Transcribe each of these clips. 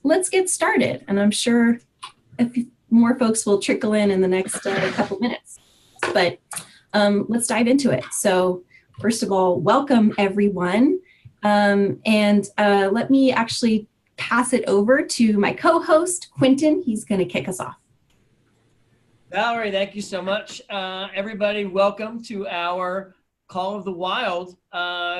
let's get started. And I'm sure a few more folks will trickle in the next couple minutes. But let's dive into it. So first of all, welcome everyone. Let me actually pass it over to my co-host, Quentin. He's going to kick us off. Valerie, thank you so much. Everybody, welcome to our Call of the Wild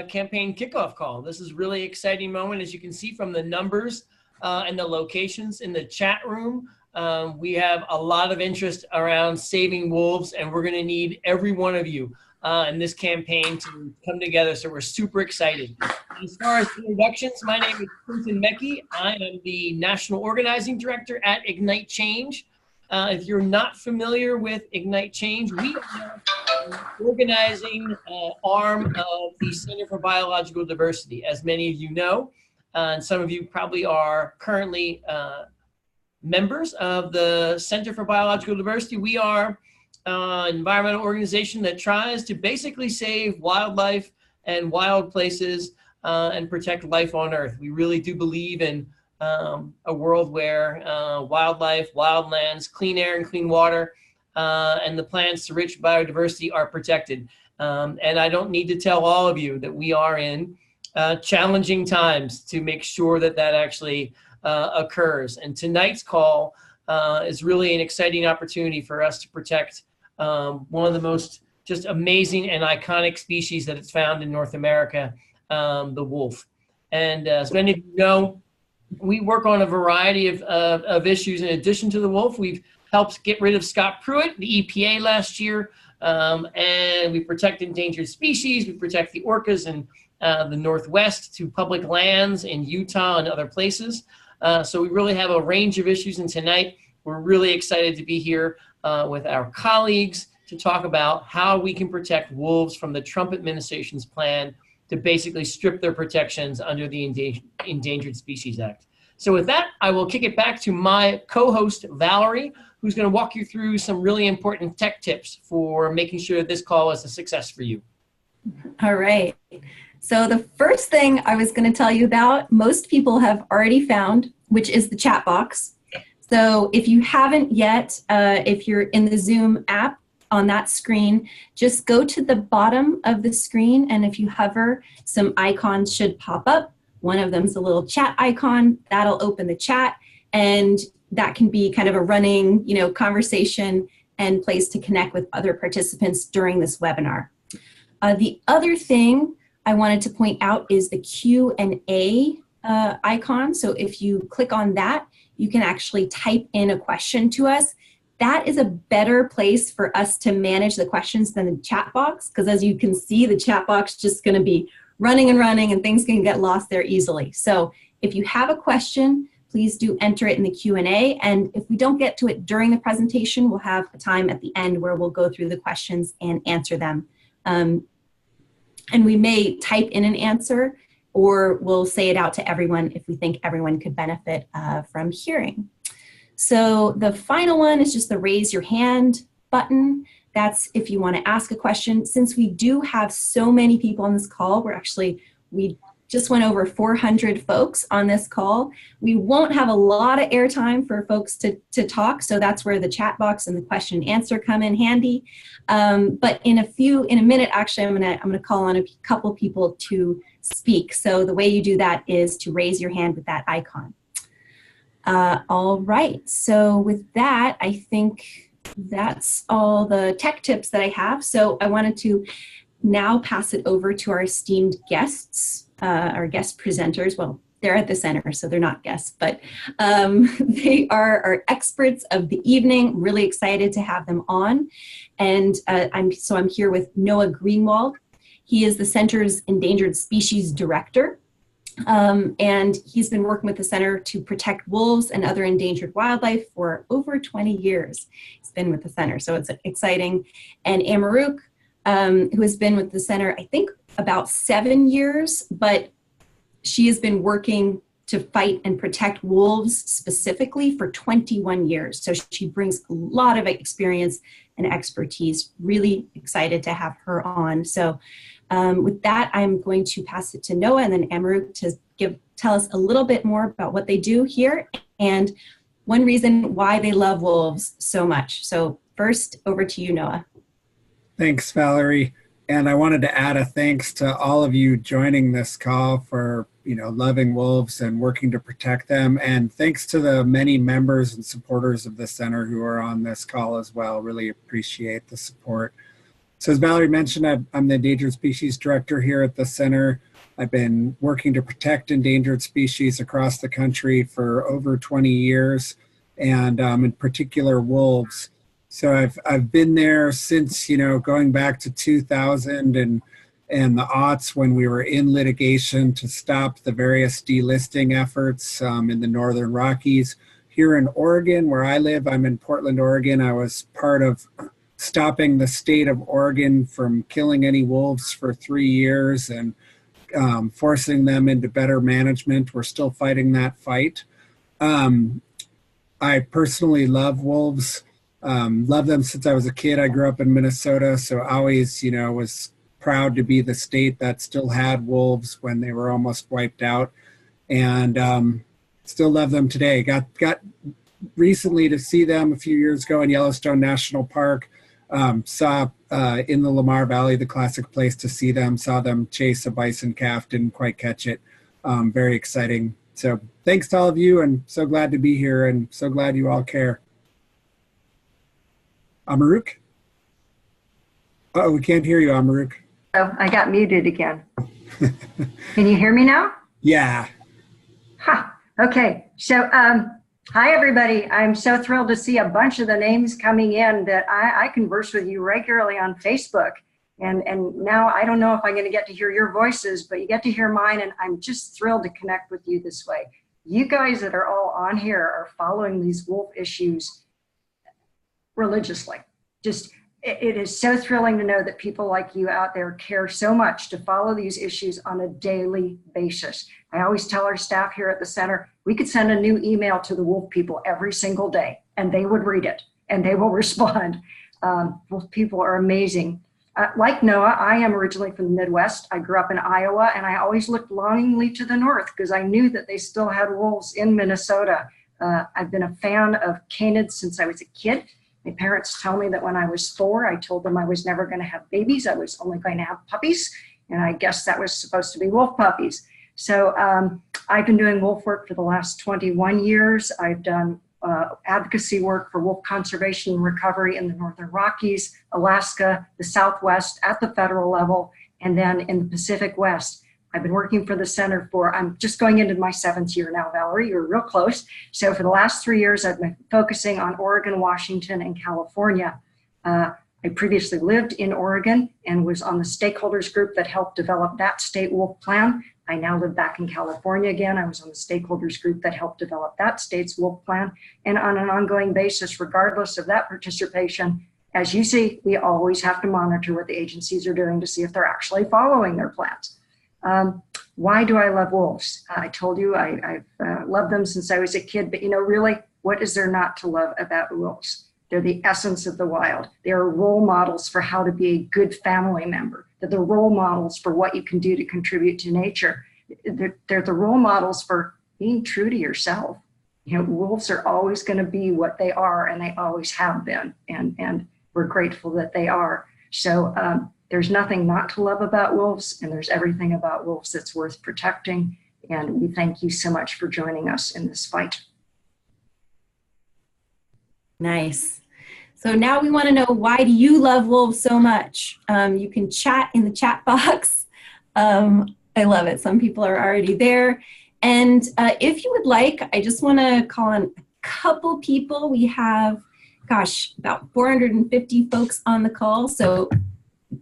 campaign kickoff call. This is a really exciting moment. As you can see from the numbers and the locations in the chat room, we have a lot of interest around saving wolves, and we're going to need every one of you in this campaign to come together. So we're super excited. As far as introductions, my name is Quentin Mecki. I am the National Organizing Director at Ignite Change. If you're not familiar with Ignite Change, we are an organizing arm of the Center for Biological Diversity. As many of you know, and some of you probably are currently members of the Center for Biological Diversity. We are an environmental organization that tries to basically save wildlife and wild places and protect life on Earth. We really do believe in a world where wildlife, wildlands, clean air and clean water, and the plants to rich biodiversity are protected. And I don't need to tell all of you that we are in challenging times to make sure that that actually occurs. And tonight's call is really an exciting opportunity for us to protect one of the most just amazing and iconic species that is found in North America, the wolf. And as many of you know, we work on a variety of issues in addition to the wolf. We've helped get rid of Scott Pruitt, the EPA last year, and we protect endangered species. We protect the orcas in the Northwest to public lands in Utah and other places. So we really have a range of issues, and tonight we're really excited to be here with our colleagues to talk about how we can protect wolves from the Trump administration's plan to basically strip their protections under the Endangered Species Act. So with that, I will kick it back to my co-host, Valerie, who's going to walk you through some really important tech tips for making sure that this call is a success for you. All right. So the first thing I was going to tell you about, most people have already found, which is the chat box. So if you haven't yet, if you're in the Zoom app on that screen, just go to the bottom of the screen, and if you hover, some icons should pop up. One of them is a little chat icon. That'll open the chat, and that can be kind of a running, conversation and place to connect with other participants during this webinar. The other thing I wanted to point out is the Q&A icon. So if you click on that, you can actually type in a question to us. That is a better place for us to manage the questions than the chat box, because as you can see, the chat box is just going to be running and running, and things can get lost there easily. So if you have a question, please do enter it in the Q&A. And if we don't get to it during the presentation, we'll have a time at the end where we'll go through the questions and answer them. And we may type in an answer, or we'll say it out to everyone if we think everyone could benefit from hearing. So the final one is just the raise your hand button. That's if you want to ask a question. Since we do have so many people on this call, we just went over 400 folks on this call. We won't have a lot of airtime for folks to talk, so that's where the chat box and the question and answer come in handy. But in a minute, actually, I'm gonna call on a couple people to speak. So the way you do that is to raise your hand with that icon. All right, so with that, I think that's all the tech tips that I have. So I wanted to now pass it over to our esteemed guests, our guest presenters. Well, they're at the center, so they're not guests, but they are our experts of the evening. Really excited to have them on. And I'm here with Noah Greenwald. He is the center's Endangered Species Director. And he's been working with the center to protect wolves and other endangered wildlife for over 20 years. He's been with the center, so it's exciting. And Amaruk, who has been with the center, I think about 7 years, but she has been working to fight and protect wolves specifically for 21 years. So she brings a lot of experience and expertise. Really excited to have her on. So with that, I'm going to pass it to Noah and then Amaruk to tell us a little bit more about what they do here and one reason why they love wolves so much. So first, over to you, Noah. Thanks, Valerie. And I wanted to add a thanks to all of you joining this call for, loving wolves and working to protect them. And thanks to the many members and supporters of the center who are on this call as well. Really appreciate the support. So as Valerie mentioned, I'm the Endangered Species Director here at the center. I've been working to protect endangered species across the country for over 20 years, and in particular wolves. So I've been there since, going back to 2000 and the aughts when we were in litigation to stop the various delisting efforts in the Northern Rockies. Here in Oregon, where I live, I'm in Portland, Oregon. I was part of stopping the state of Oregon from killing any wolves for 3 years and forcing them into better management. We're still fighting that fight. I personally love wolves. Love them since I was a kid. I grew up in Minnesota, so I always, was proud to be the state that still had wolves when they were almost wiped out, and still love them today. Got recently to see them a few years ago in Yellowstone National Park. Saw in the Lamar Valley, the classic place to see them. Saw them chase a bison calf. Didn't quite catch it. Very exciting. So thanks to all of you, and so glad to be here, and so glad you all care. Amaruk? Oh, we can't hear you, Amaruk. Oh, I got muted again. Can you hear me now? Yeah. Ha. Okay. So, hi, everybody. I'm so thrilled to see a bunch of the names coming in that I converse with you regularly on Facebook. And now I don't know if I'm going to get to hear your voices, but you get to hear mine. And I'm just thrilled to connect with you this way. You guys that are all on here are following these wolf issues religiously. It is so thrilling to know that people like you out there care so much to follow these issues on a daily basis. I always tell our staff here at the center, we could send a new email to the wolf people every single day and they would read it and they will respond. Wolf people are amazing. Like Noah, I am originally from the Midwest. I grew up in Iowa and I always looked longingly to the north because I knew that they still had wolves in Minnesota. I've been a fan of canids since I was a kid. My parents tell me that when I was 4, I told them I was never going to have babies. I was only going to have puppies. And I guess that was supposed to be wolf puppies. So I've been doing wolf work for the last 21 years. I've done advocacy work for wolf conservation and recovery in the Northern Rockies, Alaska, the Southwest at the federal level, and then in the Pacific West. I've been working for the center I'm just going into my 7th year now, Valerie, you're real close. So for the last 3 years, I've been focusing on Oregon, Washington, and California. I previously lived in Oregon and was on the stakeholders group that helped develop that state wolf plan. I now live back in California again. I was on the stakeholders group that helped develop that state's wolf plan. And on an ongoing basis, regardless of that participation, as you see, we always have to monitor what the agencies are doing to see if they're actually following their plans. Why do I love wolves? I told you I've loved them since I was a kid, but really, what is there not to love about wolves? They're the essence of the wild. They're role models for how to be a good family member. They're the role models for what you can do to contribute to nature. They're the role models for being true to yourself. Wolves are always going to be what they are, and they always have been, and we're grateful that they are. So there's nothing not to love about wolves, and there's everything about wolves that's worth protecting. And we thank you so much for joining us in this fight. Nice. So now we want to know, why do you love wolves so much? You can chat in the chat box. I love it. Some people are already there. And if you would like, I just want to call on a couple people. We have, about 450 folks on the call. So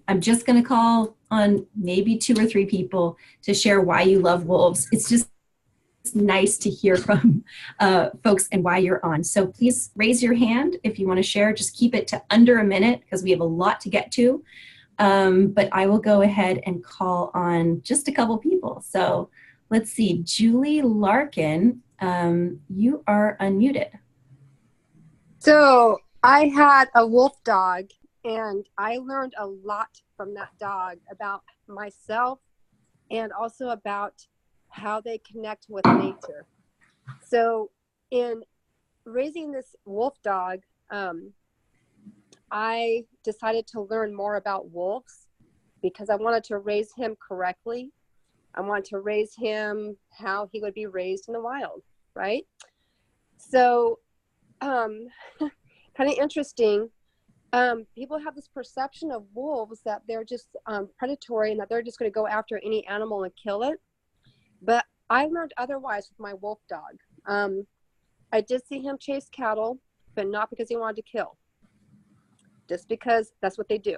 I'm just going to call on maybe 2 or 3 people to share why you love wolves. It's just nice to hear from folks and why you're on. So please raise your hand if you want to share. Just keep it to under a minute because we have a lot to get to. But I will go ahead and call on just a couple people. So let's see. Julie Larkin, you are unmuted. So I had a wolf dog, and I learned a lot from that dog about myself and also about how they connect with nature. So in raising this wolf dog, I decided to learn more about wolves because I wanted to raise him correctly. I wanted to raise him how he would be raised in the wild, right? So kind of interesting. People have this perception of wolves that they're just predatory and that they're just going to go after any animal and kill it. But I learned otherwise with my wolf dog. I did see him chase cattle, but not because he wanted to kill, just because that's what they do.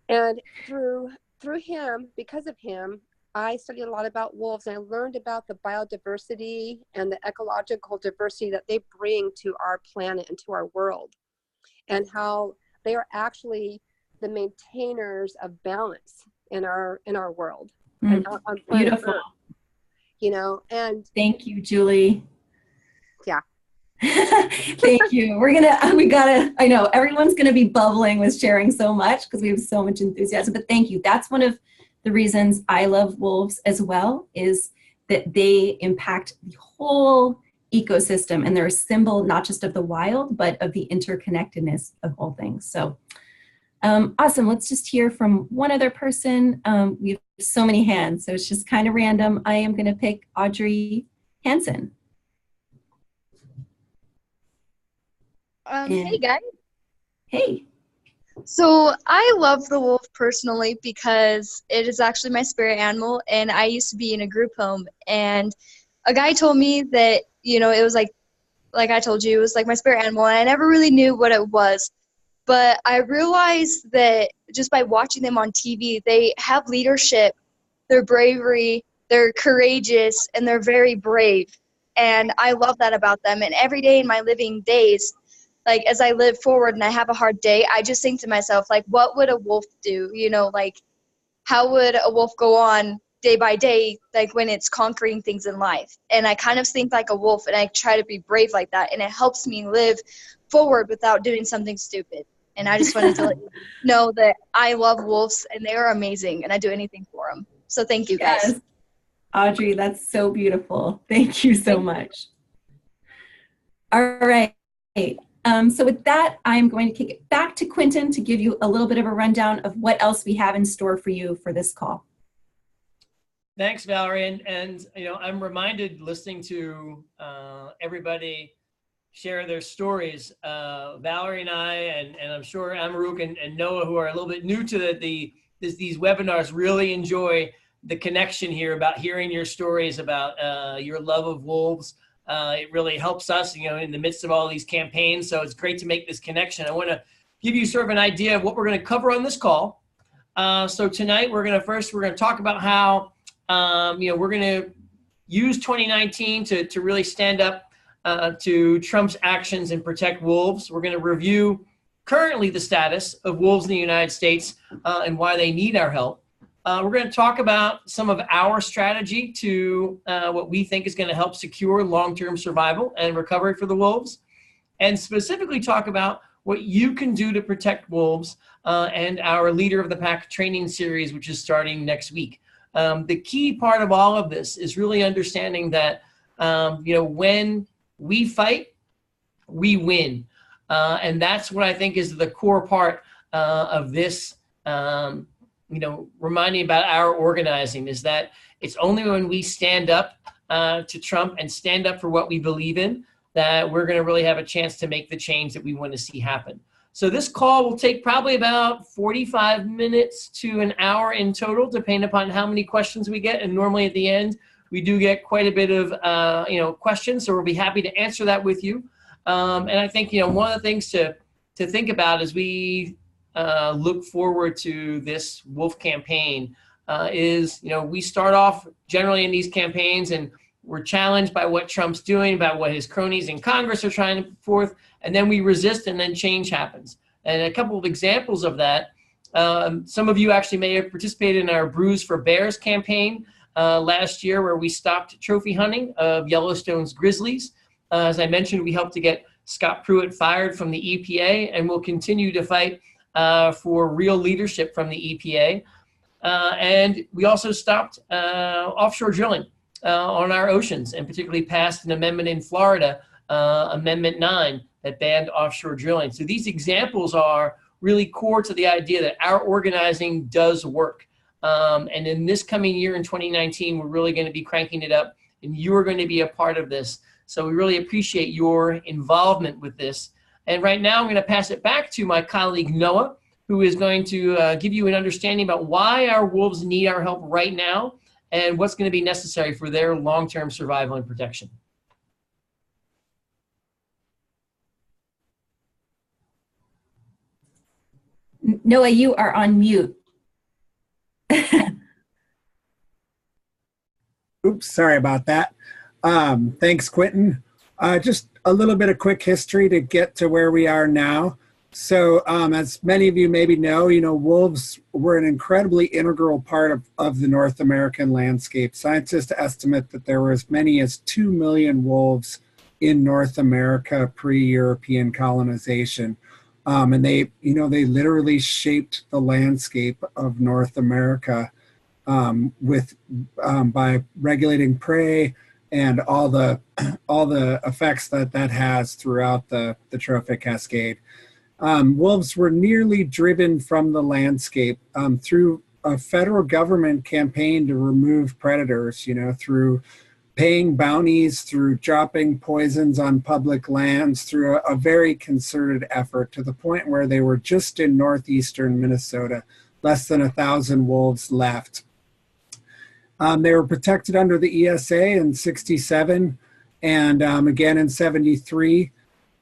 And through him, because of him, I studied a lot about wolves, and I learned about the biodiversity and the ecological diversity that they bring to our planet and to our world, and how they are actually the maintainers of balance in our world. And on planet Beautiful. Earth, you know, and Thank you, Julie. yeah. Thank you. I know everyone's going to be bubbling with sharing so much because we have so much enthusiasm, but thank you. That's one of the reasons I love wolves as well, is that they impact the whole ecosystem, and they're a symbol not just of the wild, but of the interconnectedness of all things. So awesome. Let's just hear from one other person. We have so many hands, so it's just kind of random. I am going to pick Audrey Hansen. Hey guys. Hey. So I love the wolf personally because it is actually my spirit animal, and I used to be in a group home, and a guy told me that, you know, it was like I told you, it was like my spirit animal, and I never really knew what it was. But I realized that just by watching them on TV, they have leadership, they're bravery, they're courageous, and they're very brave. And I love that about them. And every day in my living days, like as I live forward and I have a hard day, I just think to myself, like, what would a wolf do? You know, like, how would a wolf go on day by day, like when it's conquering things in life? And I kind of think like a wolf, and I try to be brave like that. And it helps me live forward without doing something stupid. And I just wanted to let you know that I love wolves, and they are amazing, and I do anything for them. So thank you, guys. Yes. Audrey, that's so beautiful. Thank you so much. All right. So with that, I'm going to kick it back to Quentin to give you a little bit of a rundown of what else we have in store for you for this call. Thanks, Valerie. And you know, I'm reminded listening to everybody share their stories. Valerie and I, and I'm sure Amaruk and Noah, who are a little bit new to these webinars, really enjoy the connection here about hearing your stories about your love of wolves. It really helps us, you know, in the midst of all these campaigns. So it's great to make this connection. I want to give you sort of an idea of what we're going to cover on this call. So tonight we're going to talk about how, you know, we're going to use 2019 to really stand up to Trump's actions and protect wolves. We're going to review currently the status of wolves in the United States and why they need our help. We're going to talk about some of our strategy to what we think is going to help secure long-term survival and recovery for the wolves, and specifically talk about what you can do to protect wolves and our Leader of the Pack training series, which is starting next week. The key part of all of this is really understanding that, you know, when we fight, we win. And that's what I think is the core part of this, you know, reminding about our organizing, is that it's only when we stand up to Trump and stand up for what we believe in that we're going to really have a chance to make the change that we want to see happen. So this call will take probably about 45 minutes to an hour in total, depending upon how many questions we get. And normally at the end, we do get quite a bit of, you know, questions. So we'll be happy to answer that with you. And I think, you know, one of the things to think about as we look forward to this wolf campaign is, you know, we start off generally in these campaigns and we're challenged by what Trump's doing, about what his cronies in Congress are trying to put forth, and then we resist, and then change happens. And a couple of examples of that, some of you actually may have participated in our Brews for Bears campaign last year, where we stopped trophy hunting of Yellowstone's grizzlies. As I mentioned, we helped to get Scott Pruitt fired from the EPA, and we'll continue to fight for real leadership from the EPA. And we also stopped offshore drilling on our oceans, and particularly passed an amendment in Florida, Amendment 9, that banned offshore drilling. So these examples are really core to the idea that our organizing does work. And in this coming year in 2019, we're really going to be cranking it up, and you are going to be a part of this. So we really appreciate your involvement with this. And right now, I'm going to pass it back to my colleague, Noah, who is going to give you an understanding about why our wolves need our help right now and what's going to be necessary for their long-term survival and protection. Noah, you are on mute. Oops, sorry about that. Thanks, Quentin. Just a little bit of quick history to get to where we are now. So as many of you maybe know, wolves were an incredibly integral part of the North American landscape. Scientists estimate that there were as many as 2 million wolves in North America pre-European colonization. And they literally shaped the landscape of North America by regulating prey and all the effects that has throughout the trophic cascade. Wolves were nearly driven from the landscape through a federal government campaign to remove predators, through paying bounties, through dropping poisons on public lands, through a very concerted effort, to the point where they were just in northeastern Minnesota, less than 1,000 wolves left. They were protected under the ESA in '67 and again in '73,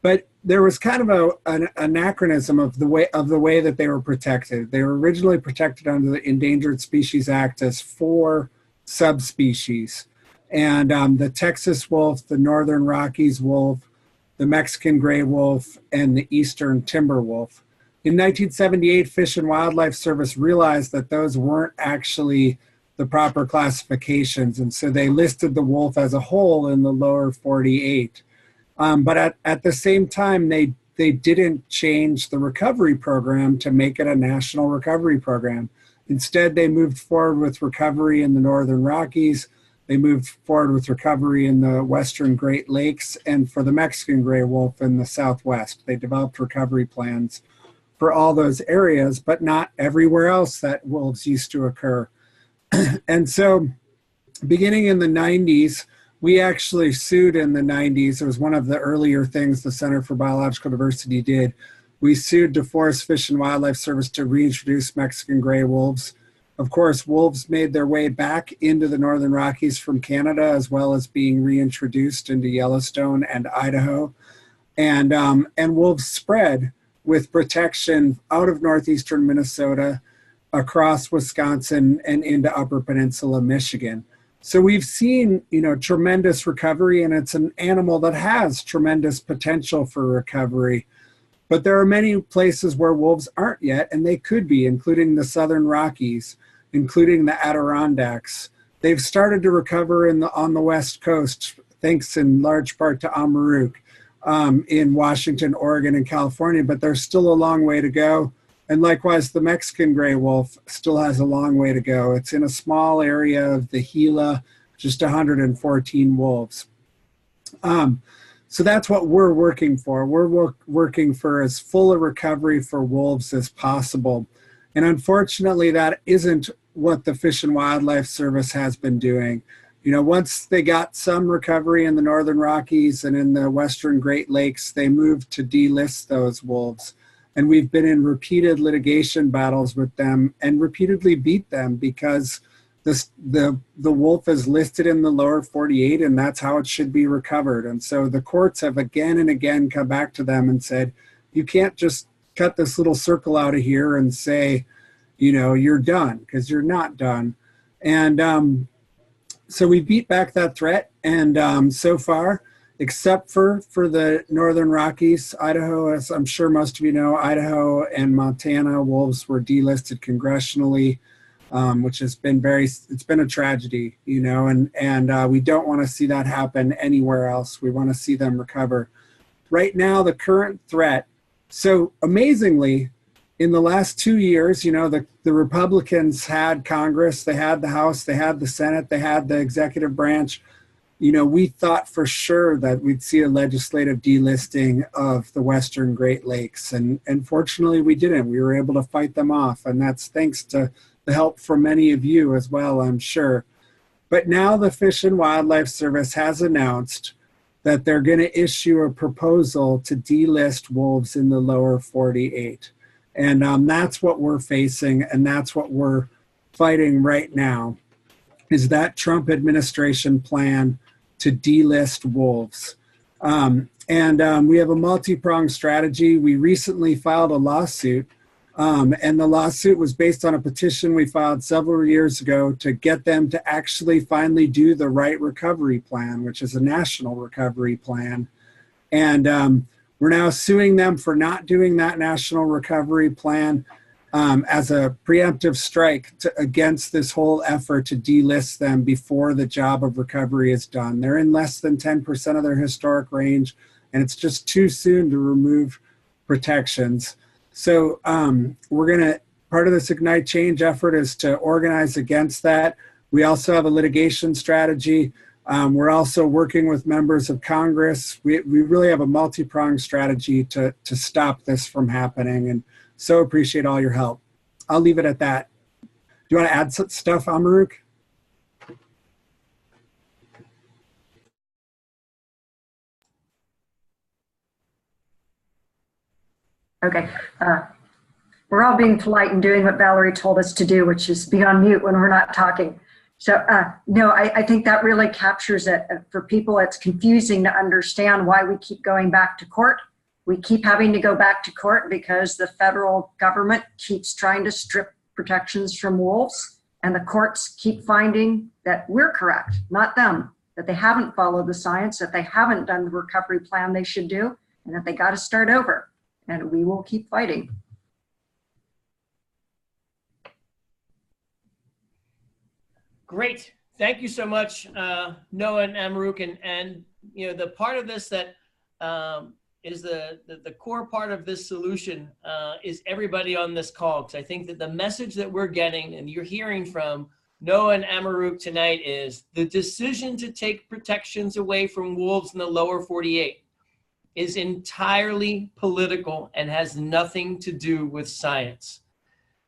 but there was kind of an anachronism of the way that they were protected. They were originally protected under the Endangered Species Act as 4 subspecies. And the Texas wolf, the Northern Rockies wolf, the Mexican gray wolf, and the Eastern timber wolf. In 1978, Fish and Wildlife Service realized that those weren't actually the proper classifications, and so they listed the wolf as a whole in the lower 48. But at the same time, they didn't change the recovery program to make it a national recovery program. Instead, they moved forward with recovery in the Northern Rockies. They moved forward with recovery in the Western Great Lakes, and for the Mexican gray wolf in the Southwest. They developed recovery plans for all those areas, but not everywhere else that wolves used to occur. And so beginning in the 90s, we actually sued in the 90s. It was one of the earlier things the Center for Biological Diversity did. We sued DeForest Fish and Wildlife Service to reintroduce Mexican gray wolves. Of course, wolves made their way back into the Northern Rockies from Canada, as well as being reintroduced into Yellowstone and Idaho. And wolves spread with protection out of northeastern Minnesota, across Wisconsin, and into Upper Peninsula, Michigan. So we've seen, tremendous recovery, and it's an animal that has tremendous potential for recovery. But there are many places where wolves aren't yet, and they could be, including the Southern Rockies, including the Adirondacks. They've started to recover on the West Coast, thanks in large part to Amaruq in Washington, Oregon, and California, but there's still a long way to go. And likewise, the Mexican gray wolf still has a long way to go. It's in a small area of the Gila, just 114 wolves. So that's what we're working for. We're working for as full a recovery for wolves as possible. And unfortunately, that isn't what the Fish and Wildlife Service has been doing. Once they got some recovery in the Northern Rockies and in the Western Great Lakes, they moved to delist those wolves. And we've been in repeated litigation battles with them and repeatedly beat them because the wolf is listed in the lower 48, and that's how it should be recovered. And so the courts have again and again come back to them and said, you can't just cut this little circle out of here and say, you're done, because you're not done. And so we beat back that threat. And so far, except for the Northern Rockies, Idaho, as I'm sure most of you know, Idaho and Montana wolves were delisted congressionally, which has been it's been a tragedy, and we don't want to see that happen anywhere else. We want to see them recover. Right now, the current threat, so amazingly, in the last 2 years, you know, the Republicans had Congress, they had the House, they had the Senate, they had the executive branch. You know, we thought for sure that we'd see a legislative delisting of the Western Great Lakes. And fortunately, we didn't. We were able to fight them off. And that's thanks to the help from many of you as well, I'm sure. But now the Fish and Wildlife Service has announced that they're going to issue a proposal to delist wolves in the lower 48. And that's what we're facing, and that's what we're fighting right now, is that Trump administration plan to delist wolves. We have a multi-pronged strategy. We recently filed a lawsuit, and the lawsuit was based on a petition we filed several years ago to get them to actually finally do the right recovery plan, which is a national recovery plan. And we're now suing them for not doing that national recovery plan as a preemptive strike against this whole effort to delist them before the job of recovery is done. They're in less than 10% of their historic range, and it's just too soon to remove protections. So part of this Ignite Change effort is to organize against that. We also have a litigation strategy. We're also working with members of Congress. We really have a multi-pronged strategy to stop this from happening, and so appreciate all your help. I'll leave it at that. Do you want to add some stuff, Amaruk? Okay. We're all being polite and doing what Valerie told us to do, which is be on mute when we're not talking. So no, I think that really captures it. For people, it's confusing to understand why we keep going back to court. We keep having to go back to court because the federal government keeps trying to strip protections from wolves, and the courts keep finding that we're correct, not them, that they haven't followed the science, that they haven't done the recovery plan they should do, and that they got to start over. And we will keep fighting. Great. Thank you so much, Noah and Amaruk. And you know, the part of this that is the core part of this solution is everybody on this call. Because I think that the message that we're getting and you're hearing from Noah and Amaruk tonight is the decision to take protections away from wolves in the lower 48 is entirely political and has nothing to do with science.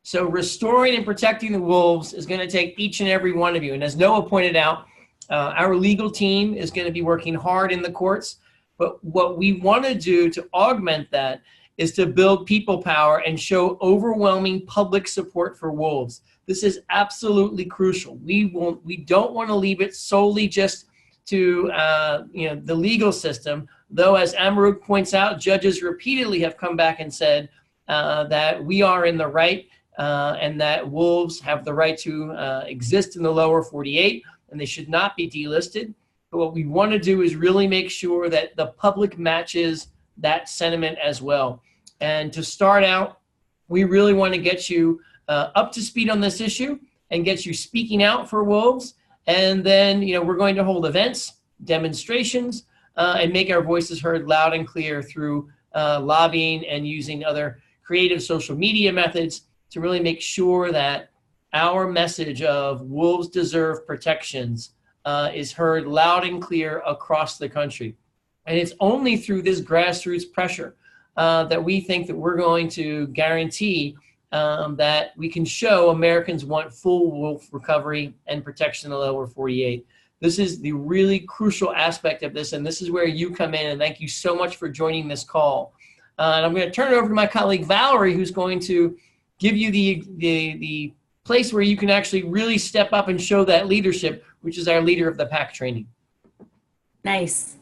So restoring and protecting the wolves is going to take each and every one of you. And as Noah pointed out, our legal team is going to be working hard in the courts. But what we want to do to augment that is to build people power and show overwhelming public support for wolves. This is absolutely crucial. We don't want to leave it solely just to the legal system. Though, as Amaruk points out, judges repeatedly have come back and said that we are in the right and that wolves have the right to exist in the lower 48 and they should not be delisted. But what we want to do is really make sure that the public matches that sentiment as well. And to start out, we really want to get you up to speed on this issue and get you speaking out for wolves. And then, we're going to hold events, demonstrations, and make our voices heard loud and clear through lobbying and using other creative social media methods to really make sure that our message of wolves deserve protections is heard loud and clear across the country. And it's only through this grassroots pressure that we think that we're going to guarantee that we can show Americans want full wolf recovery and protection in the lower 48. This is the really crucial aspect of this, and this is where you come in, and thank you so much for joining this call. And I'm going to turn it over to my colleague Valerie, who's going to give you the place where you can actually really step up and show that leadership, which is our Leader of the Pack training. Nice.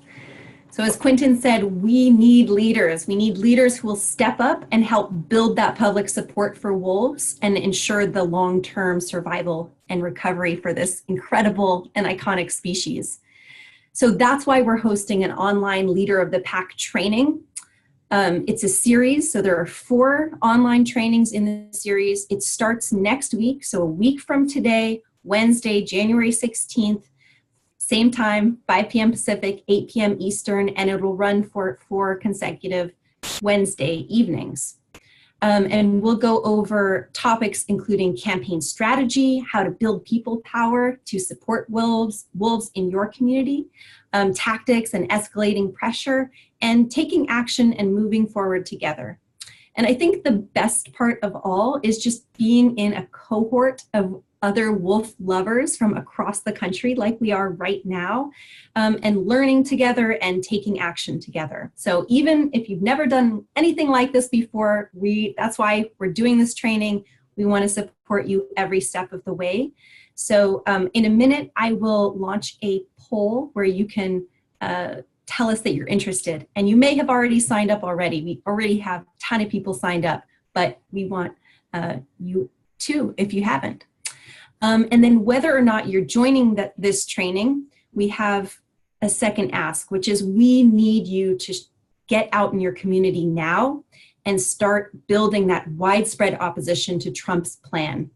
So as Quentin said, we need leaders. We need leaders who will step up and help build that public support for wolves and ensure the long-term survival and recovery for this incredible and iconic species. So that's why we're hosting an online Leader of the Pack training. It's a series, so there are 4 online trainings in the series. It starts next week, so a week from today, Wednesday, January 16th, same time, 5 p.m. Pacific, 8 p.m. Eastern, and it will run for 4 consecutive Wednesday evenings. And we'll go over topics including campaign strategy, how to build people power to support wolves in your community, tactics and escalating pressure, and taking action and moving forward together. And I think the best part of all is just being in a cohort of other wolf lovers from across the country like we are right now, and learning together and taking action together. So even if you've never done anything like this before, that's why we're doing this training. We want to support you every step of the way. So in a minute, I will launch a poll where you can tell us that you're interested. And you may have already signed up already. We already have a ton of people signed up, but we want you too if you haven't. And then whether or not you're joining this training, we have a second ask, which is we need you to get out in your community now and start building that widespread opposition to Trump's plan.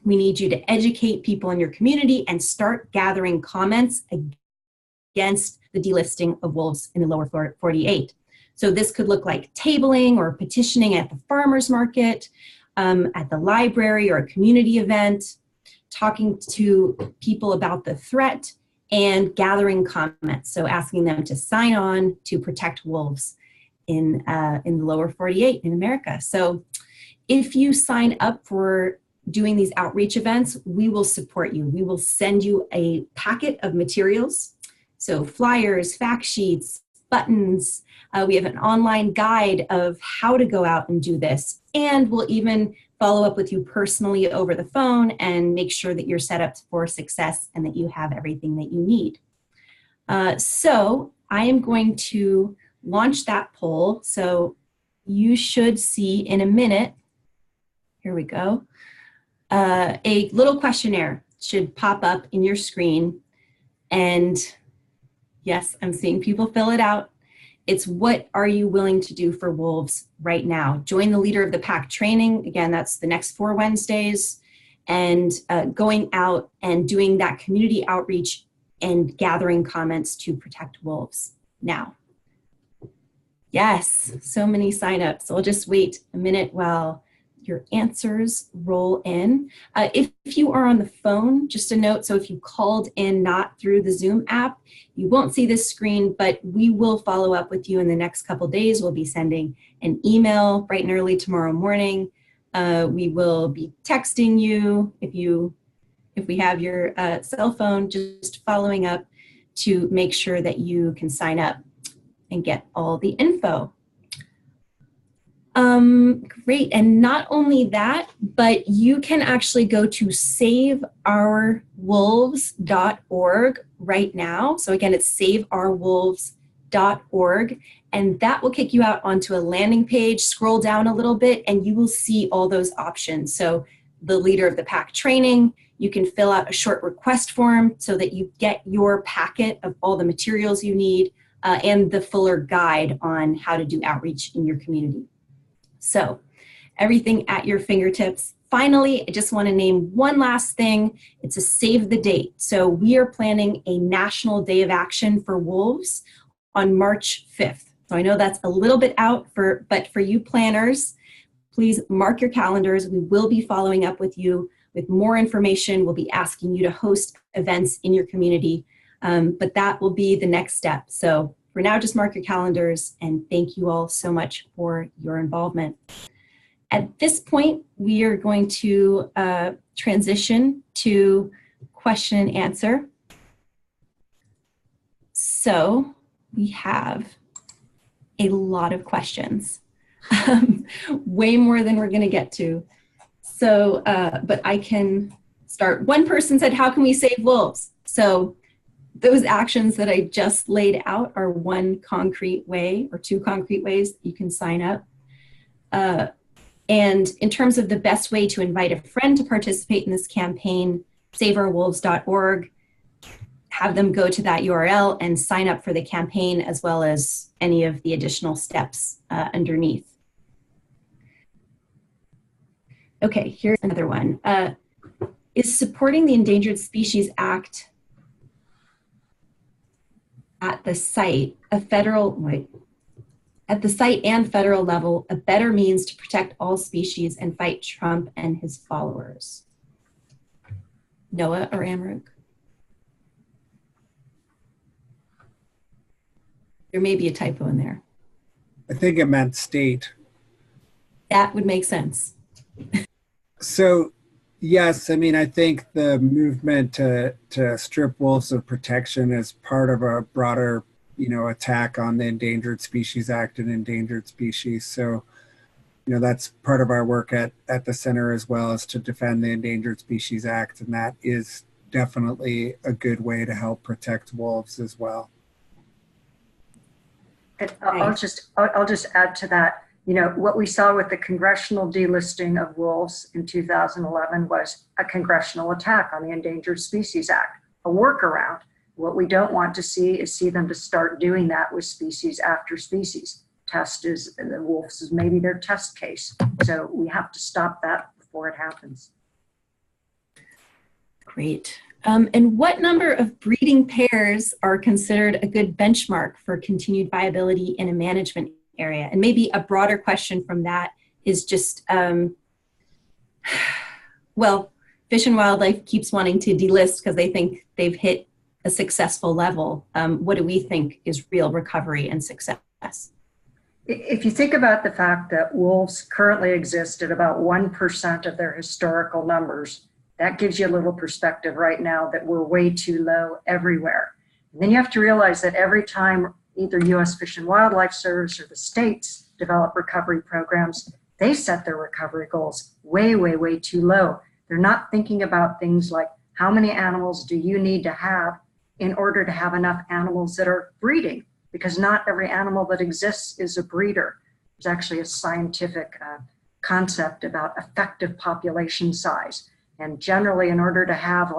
We need you to educate people in your community and start gathering comments against the delisting of wolves in the lower 48. So this could look like tabling or petitioning at the farmer's market, at the library or a community event, talking to people about the threat, and gathering comments. So asking them to sign on to protect wolves in the lower 48 in America. So if you sign up for doing these outreach events, we will support you. We will send you a packet of materials. So flyers, fact sheets, buttons. We have an online guide of how to go out and do this. And we'll even follow up with you personally over the phone and make sure that you're set up for success and that you have everything that you need. So I am going to launch that poll. So you should see in a minute, here we go, a little questionnaire should pop up in your screen. And yes, I'm seeing people fill it out. It's what are you willing to do for wolves right now? Join the Leader of the Pack training. Again, that's the next 4 Wednesdays. And going out and doing that community outreach and gathering comments to protect wolves now. Yes, so many signups. So I'll just wait a minute while your answers roll in. If you are on the phone, just a note, so if you called in not through the Zoom app, you won't see this screen, but we will follow up with you in the next couple days. We'll be sending an email bright and early tomorrow morning. We will be texting you if we have your cell phone, just following up to make sure that you can sign up and get all the info. Great, and not only that, but you can actually go to saveourwolves.org right now. So again, it's saveourwolves.org, and that will kick you out onto a landing page. Scroll down a little bit and you will see all those options. So the Leader of the Pack training, you can fill out a short request form so that you get your packet of all the materials you need, and the fuller guide on how to do outreach in your community. So everything at your fingertips. Finally, I just want to name one last thing. It's a save the date. So we are planning a National Day of Action for Wolves on March 5th. So I know that's a little bit out, but for you planners, please mark your calendars. We will be following up with you with more information. We'll be asking you to host events in your community, but that will be the next step. So for now, just mark your calendars, and thank you all so much for your involvement. At this point, we are going to transition to question and answer. So we have a lot of questions, way more than we're going to get to. So, but I can start. One person said, how can we save wolves? So those actions that I just laid out are one concrete way or two concrete ways that you can sign up. And in terms of the best way to invite a friend to participate in this campaign, saveourwolves.org, have them go to that URL and sign up for the campaign as well as any of the additional steps underneath. Okay, here's another one. Is supporting the Endangered Species Act at the site a federal, wait, at the site and federal level, a better means to protect all species and fight Trump and his followers? Noah or Amruk? There may be a typo in there. I think it meant state. That would make sense. So, yes, I mean, I think the movement to strip wolves of protection is part of a broader, attack on the Endangered Species Act and endangered species. So, that's part of our work at the center as well, is to defend the Endangered Species Act, and that is definitely a good way to help protect wolves as well. And I'll just add to that. What we saw with the congressional delisting of wolves in 2011 was a congressional attack on the Endangered Species Act, a workaround. What we don't want to see them to start doing that with species after species. The wolves is maybe their test case. So we have to stop that before it happens. Great. And what number of breeding pairs are considered a good benchmark for continued viability in a management area? And maybe a broader question from that is just, well, Fish and Wildlife keeps wanting to delist because they think they've hit a successful level. What do we think is real recovery and success? If you think about the fact that wolves currently exist at about 1% of their historical numbers, that gives you a little perspective right now that we're way too low everywhere. And then you have to realize that every time either U.S. Fish and Wildlife Service or the states develop recovery programs, they set their recovery goals way, way, way too low. They're not thinking about things like how many animals do you need to have in order to have enough animals that are breeding, because not every animal that exists is a breeder. There's actually a scientific concept about effective population size. And generally, in order to have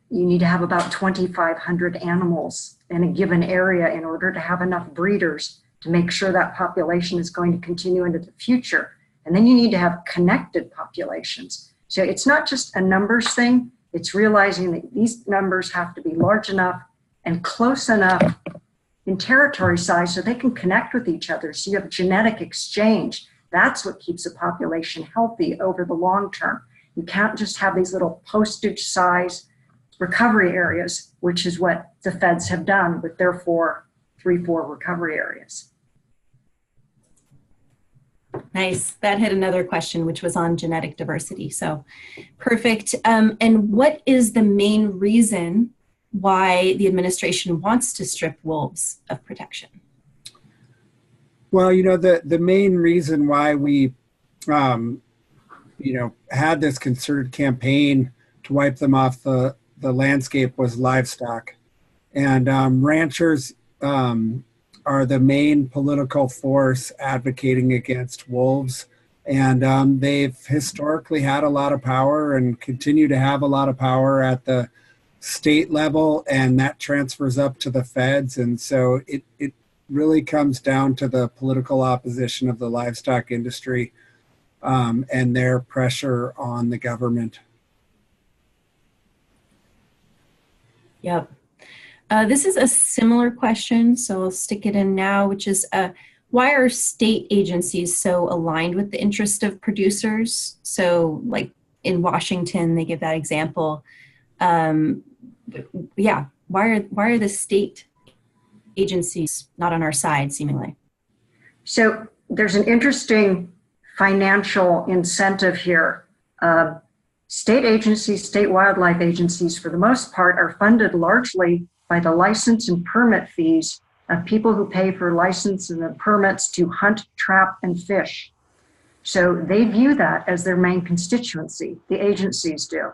you need to have about 2,500 animals in a given area in order to have enough breeders to make sure that population is going to continue into the future. And then you need to have connected populations. So it's not just a numbers thing, it's realizing that these numbers have to be large enough and close enough in territory size so they can connect with each other. So you have genetic exchange. That's what keeps a population healthy over the long term. You can't just have these little postage size recovery areas, which is what the feds have done with their 4 recovery areas. Nice. That hit another question, which was on genetic diversity. So perfect. And what is the main reason why the administration wants to strip wolves of protection? Well, the main reason why we, had this concerted campaign to wipe them off the landscape was livestock. And ranchers are the main political force advocating against wolves. And they've historically had a lot of power and continue to have a lot of power at the state level, and that transfers up to the feds. And so it really comes down to the political opposition of the livestock industry and their pressure on the government. Yep. This is a similar question, so I'll stick it in now, which is why are state agencies so aligned with the interest of producers? So like in Washington, they give that example. Yeah, why are the state agencies not on our side, seemingly? So there's an interesting financial incentive here. State agencies, state wildlife agencies, for the most part, are funded largely by the license and permit fees of people who pay for licenses and permits to hunt, trap, and fish. So they view that as their main constituency, the agencies do.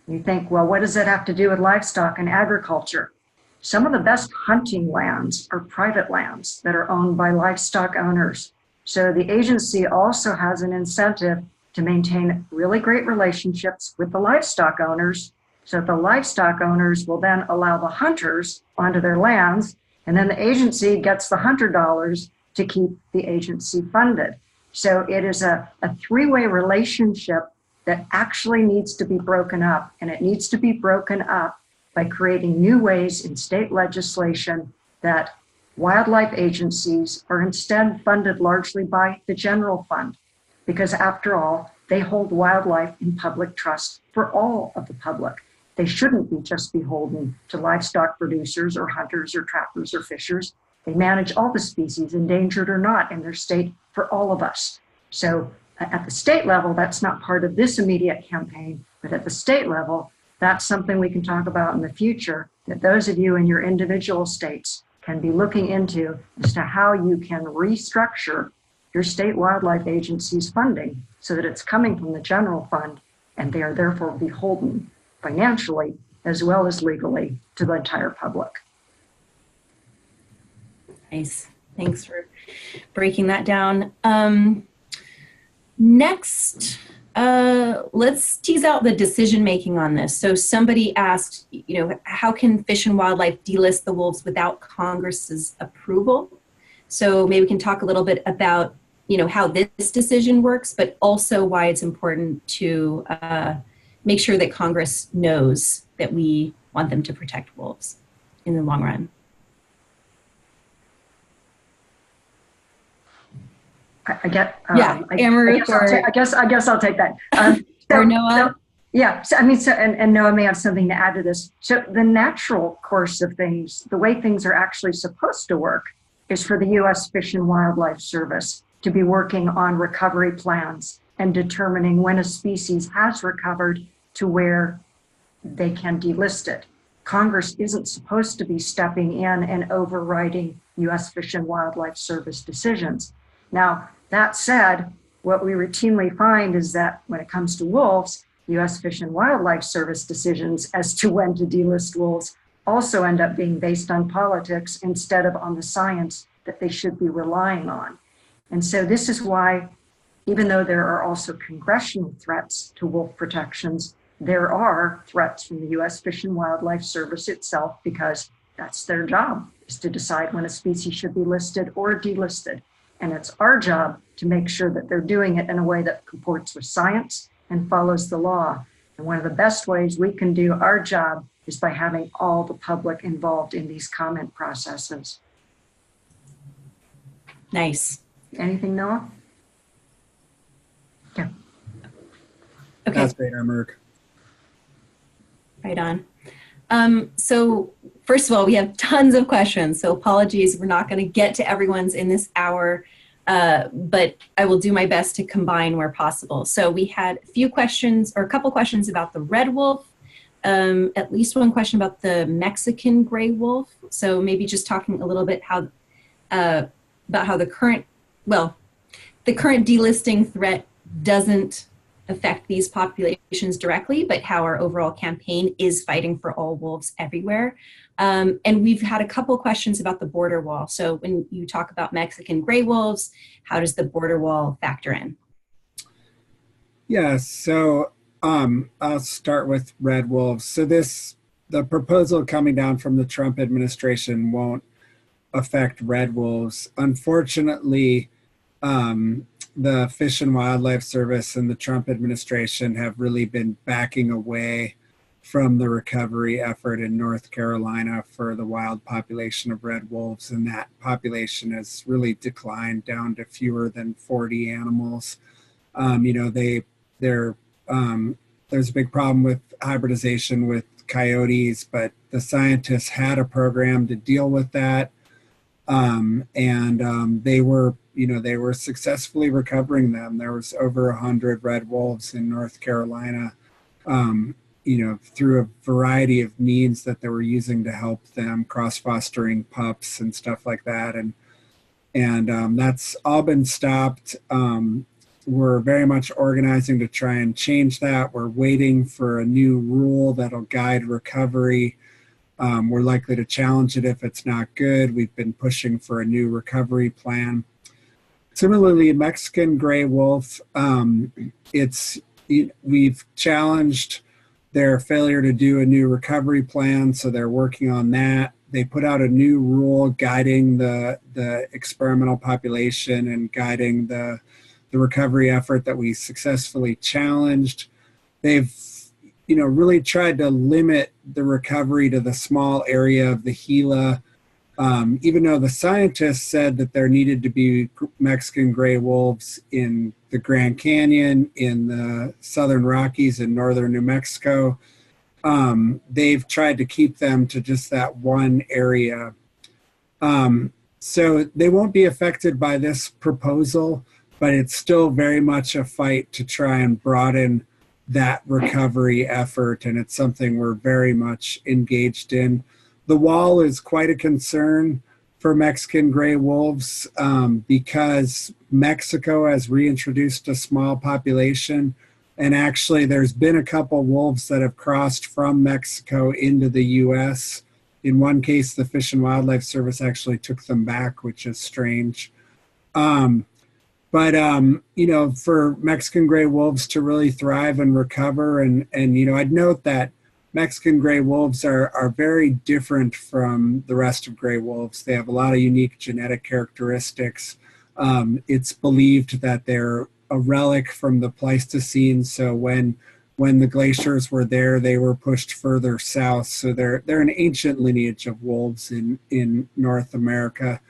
You think, well, what does that have to do with livestock and agriculture? Some of the best hunting lands are private lands that are owned by livestock owners. So the agency also has an incentive to maintain really great relationships with the livestock owners, so the livestock owners will then allow the hunters onto their lands, and then the agency gets the hunter dollars to keep the agency funded. So it is a three-way relationship that actually needs to be broken up, and it needs to be broken up by creating new ways in state legislation that wildlife agencies are instead funded largely by the general fund, because after all, they hold wildlife in public trust for all of the public. They shouldn't be just beholden to livestock producers or hunters or trappers or fishers. They manage all the species, endangered or not, in their state for all of us. So at the state level, that's not part of this immediate campaign, but at the state level, that's something we can talk about in the future, that those of you in your individual states can be looking into as to how you can restructure your state wildlife agency's funding so that it's coming from the general fund and they are therefore beholden financially as well as legally to the entire public. Nice. Thanks for breaking that down. Next, let's tease out the decision making on this. So somebody asked, how can Fish and Wildlife delist the wolves without Congress's approval? So maybe we can talk a little bit about, how this decision works, but also why it's important to make sure that Congress knows that we want them to protect wolves in the long run. I guess I'll take that. Or Noah? And Noah may have something to add to this. So the natural course of things, the way things are actually supposed to work, is for the U.S. Fish and Wildlife Service to be working on recovery plans and determining when a species has recovered to where they can delist it. Congress isn't supposed to be stepping in and overriding U.S. Fish and Wildlife Service decisions. Now, that said, what we routinely find is that when it comes to wolves, U.S. Fish and Wildlife Service decisions as to when to delist wolves also end up being based on politics instead of on the science that they should be relying on. And so this is why, even though there are also congressional threats to wolf protections, there are threats from the U.S. Fish and Wildlife Service itself, because that's their job, is to decide when a species should be listed or delisted. And it's our job to make sure that they're doing it in a way that comports with science and follows the law. And one of the best ways we can do our job is by having all the public involved in these comment processes. Nice. Anything, Noah? Yeah. Okay. That's great, Merck. Right on. So first of all, we have tons of questions. So apologies, we're not going to get to everyone's in this hour, but I will do my best to combine where possible. So we had a few questions, or a couple questions about the red wolf, at least one question about the Mexican gray wolf. So maybe just talking a little bit about how the current delisting threat doesn't affect these populations directly, but how our overall campaign is fighting for all wolves everywhere. And we've had a couple questions about the border wall. So when you talk about Mexican gray wolves, how does the border wall factor in? Yeah, so I'll start with red wolves. So the proposal coming down from the Trump administration won't affect red wolves. Unfortunately, the Fish and Wildlife Service and the Trump administration have really been backing away from the recovery effort in North Carolina for the wild population of red wolves, and that population has really declined down to fewer than 40 animals. There's a big problem with hybridization with coyotes, but the scientists had a program to deal with that. They were successfully recovering them. There was over 100 red wolves in North Carolina, through a variety of means that they were using to help them, cross-fostering pups and stuff like that. And that's all been stopped. We're very much organizing to try and change that. We're waiting for a new rule that'll guide recovery. We're likely to challenge it if it's not good. We've been pushing for a new recovery plan. Similarly, Mexican gray wolf, we've challenged their failure to do a new recovery plan, so they're working on that. They put out a new rule guiding the experimental population and guiding the recovery effort that we successfully challenged. They've really tried to limit the recovery to the small area of the Gila Even though the scientists said that there needed to be Mexican gray wolves in the Grand Canyon, in the Southern Rockies, and northern New Mexico, they've tried to keep them to just that one area. So they won't be affected by this proposal, but it's still very much a fight to try and broaden that recovery effort, and it's something we're very much engaged in. The wall is quite a concern for Mexican gray wolves because Mexico has reintroduced a small population, and actually there's been a couple wolves that have crossed from Mexico into the U.S. In one case, the Fish and Wildlife Service actually took them back, which is strange. But for Mexican gray wolves to really thrive and recover, and I'd note that Mexican gray wolves are very different from the rest of gray wolves. They have a lot of unique genetic characteristics. It's believed that they're a relic from the Pleistocene. So when the glaciers were there, they were pushed further south. So they're an ancient lineage of wolves in North America.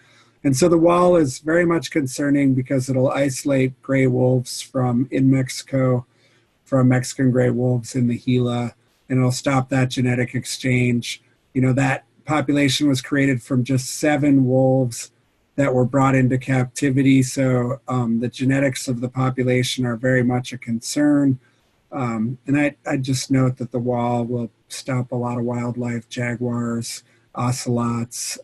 And so the wall is very much concerning because it'll isolate gray wolves in Mexico from Mexican gray wolves in the Gila, and it'll stop that genetic exchange. That population was created from just 7 wolves that were brought into captivity. So the genetics of the population are very much a concern. And I just note that the wall will stop a lot of wildlife, jaguars, ocelots,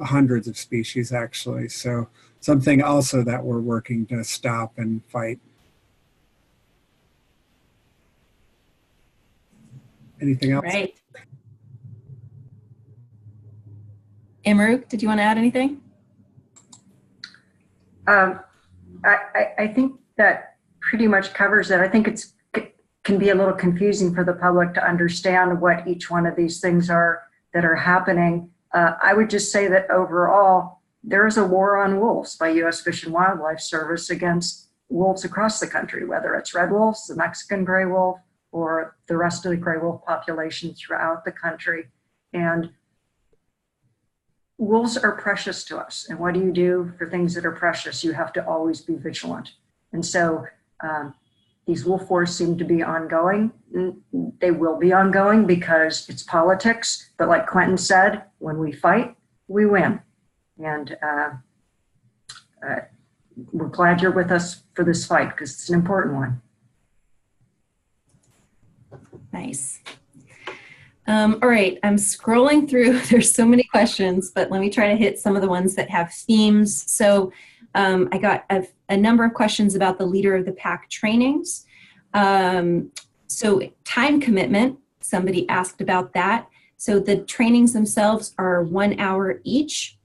hundreds of species actually. So something also that we're working to stop and fight. Anything else? Right. Imru, did you want to add anything? I think that pretty much covers it. I think it can be a little confusing for the public to understand what each one of these things are that are happening. I would just say that overall, there is a war on wolves by U.S. Fish and Wildlife Service against wolves across the country, whether it's red wolves, the Mexican gray wolf, or the rest of the gray wolf population throughout the country. And wolves are precious to us. And what do you do for things that are precious? You have to always be vigilant. And so these wolf wars seem to be ongoing. They will be ongoing because it's politics. But like Quentin said, when we fight, we win. And we're glad you're with us for this fight because it's an important one. Nice. All right, I'm scrolling through. There's so many questions, but let me try to hit some of the ones that have themes. So I got a number of questions about the Leader of the Pack trainings. So time commitment, somebody asked about that. So the trainings themselves are 1 hour each.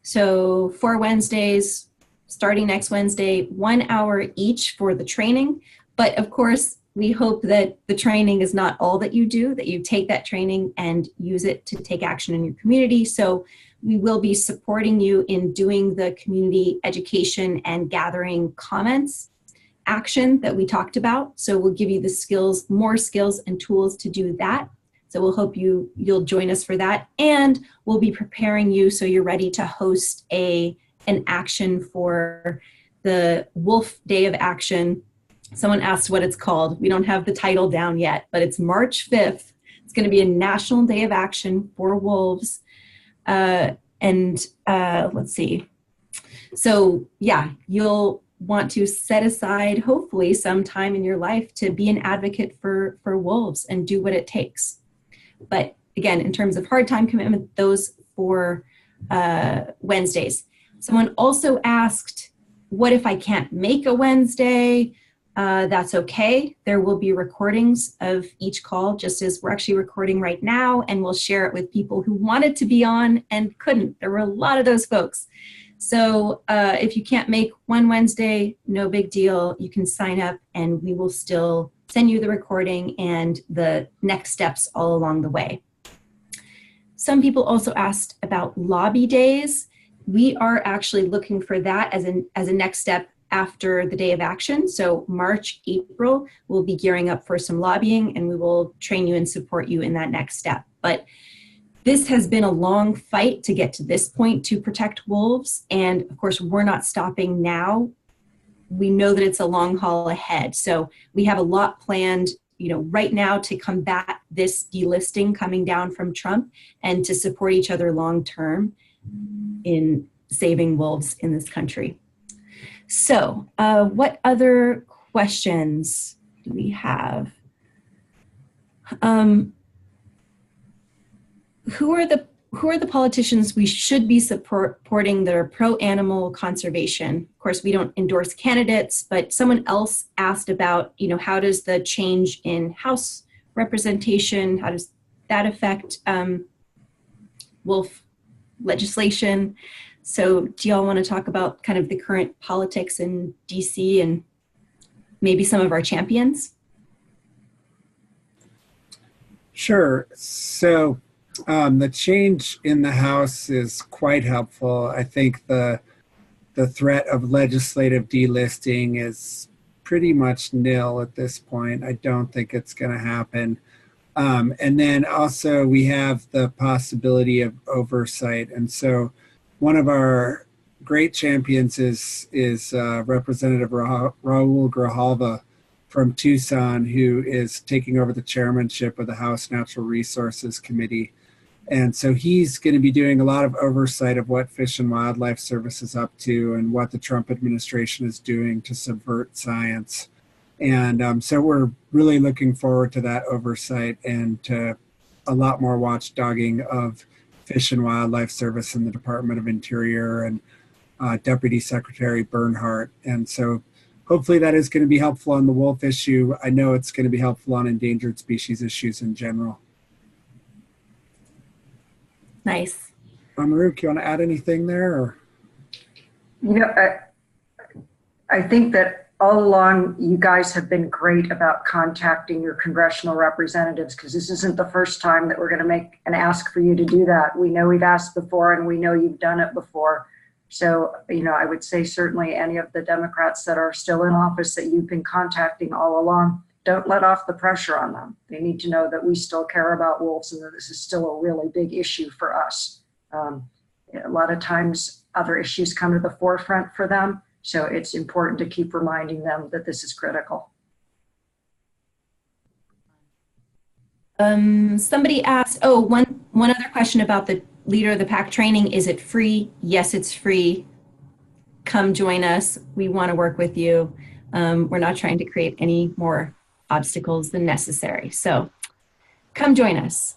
So 4 Wednesdays, starting next Wednesday, 1 hour each for the training. But of course, we hope that the training is not all that you do, that you take that training and use it to take action in your community. So we will be supporting you in doing the community education and gathering comments action that we talked about. So we'll give you the skills, more skills and tools to do that. So we'll hope you'll join us for that. And we'll be preparing you so you're ready to host an action for the Wolf Day of Action. Someone asked what it's called. We don't have the title down yet, but it's March 5th. It's going to be a National Day of Action for wolves. Let's see. So yeah, you'll want to set aside, hopefully, some time in your life to be an advocate for wolves and do what it takes. But again, in terms of hard time commitment, those 4 Wednesdays. Someone also asked, what if I can't make a Wednesday? That's okay. There will be recordings of each call, just as we're actually recording right now, and we'll share it with people who wanted to be on and couldn't. There were a lot of those folks. So if you can't make one Wednesday, no big deal. You can sign up and we will still send you the recording and the next steps all along the way. Some people also asked about lobby days. We are actually looking for that as a next step after the Day of Action. So March, April, we'll be gearing up for some lobbying and we will train you and support you in that next step. But This has been a long fight to get to this point to protect wolves. And of course, we're not stopping now. We know that it's a long haul ahead. So we have a lot planned, right now to combat this delisting coming down from Trump and to support each other long term in saving wolves in this country. So what other questions do we have? Who are the politicians we should be supporting that are pro-animal conservation? Of course, we don't endorse candidates, but someone else asked about, how does the change in House representation, how does that affect wolf legislation? So do y'all want to talk about kind of the current politics in DC and maybe some of our champions? Sure. So the change in the House is quite helpful. I think the threat of legislative delisting is pretty much nil at this point. I don't think it's going to happen. And then also we have the possibility of oversight. And so one of our great champions is Representative Raul Grijalva from Tucson, who is taking over the chairmanship of the House Natural Resources Committee. And so he's going to be doing a lot of oversight of what Fish and Wildlife Service is up to and what the Trump administration is doing to subvert science. And so we're really looking forward to that oversight and to a lot more watchdogging of Fish and Wildlife Service and the Department of Interior and Deputy Secretary Bernhardt. And so hopefully that is going to be helpful on the wolf issue. I know it's going to be helpful on endangered species issues in general. Nice. Maruk, you want to add anything there? Or? I think that all along you guys have been great about contacting your congressional representatives, because this isn't the first time that we're going to make an ask for you to do that. We know we've asked before and we know you've done it before. So, I would say certainly any of the Democrats that are still in office that you've been contacting all along, don't let off the pressure on them. They need to know that we still care about wolves and that this is still a really big issue for us. A lot of times other issues come to the forefront for them. So it's important to keep reminding them that this is critical. Somebody asked, one other question about the Leader of the Pack training. Is it free? Yes, it's free. Come join us. We want to work with you. We're not trying to create any more obstacles than necessary. So come join us.